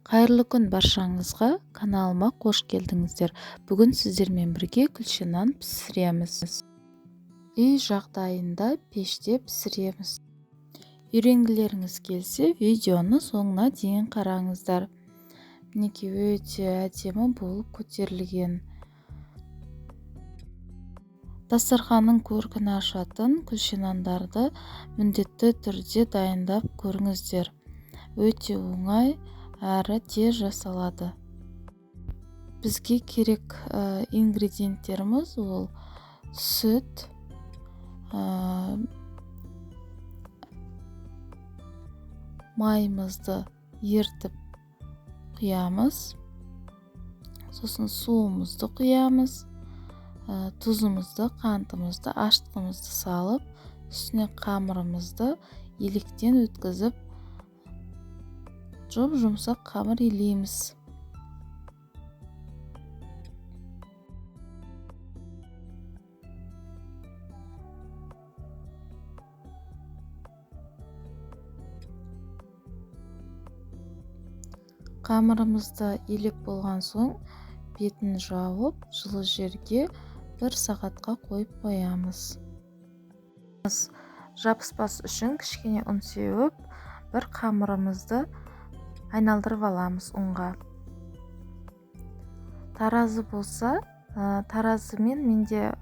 Қайырлы күн баршаңызға, каналыма қош келдіңіздер. Бүгін сіздермен бірге күлше нан пісіреміз. Үй жағдайында пеште пісіреміз. Үйренгілеріңіз келсе, видеоны соңына дейін қараңыздар. Мінекей өте әдемі болып көтерілген. Дастарханның көркін ашатын күлше нандарды міндетті түрде дайындап көріңіздер. Өте оңай әрі тез жасалады. Бізге керек ингредиенттеріміз ол сүт, майымызды ертіп құямыз, сосын суымызды құямыз, тұзымызды, қантымызды, аштығымызды салып, үстіне қамырымызды електен өткізіп, жұмсақ қамыр илейміз. Қамырымызды илеп болған соң, бетін жауып, жылы жерге 1 сағатқа қойып қоямыз. Жабыспас үшін кішкене ұн сеуіп, бір қамырымызды айналдырып аламыз ұнға. Таразы болса, таразымен менде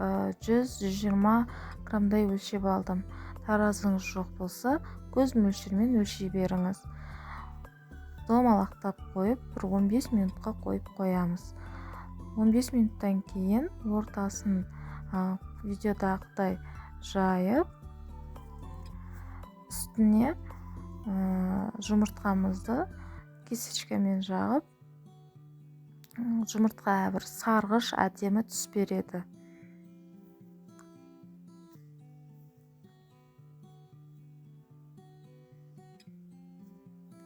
100-120 грамдай өлшеп алдым. Таразыңыз жоқ болса, көз мөлшермен өлшей беріңіз. Домалақтап қойып, 15 минутқа қойып қоямыз. 15 минуттан кейін ортасын видеодағыдай жайып, үстіне жұмыртқамызды кесечкамен жағып, жұмыртқа бір сарғыш әдемі түс береді.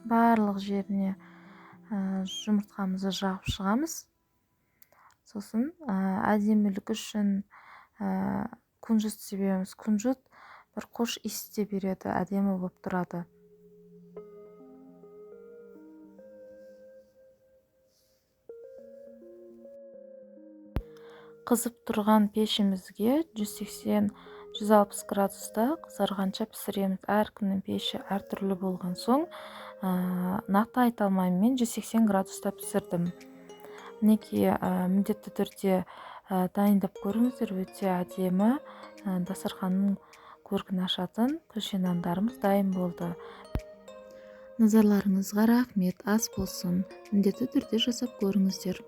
Барлық жеріне жұмыртқамызды жағып шығамыз. Сосын әдемілік үшін күнжіт себеміз. Күнжіт бір қош иісте береді, әдемі болып тұрады. Қызып тұрған пешімізге 180-160 градуста қызарғанша пісіреміз. Әркімнің пеші әртүрлі болған соң, нақты айта алмаймын, мен 180 градуста пісірдім. Мінекей міндетті түрде дайындап көріңіздер, өте әдемі дастарханның көркін ашатын күлше нандарымыз дайын болды. Назарларыңызға рахмет, ас болсын. Міндетті түрде жасап көріңіздер.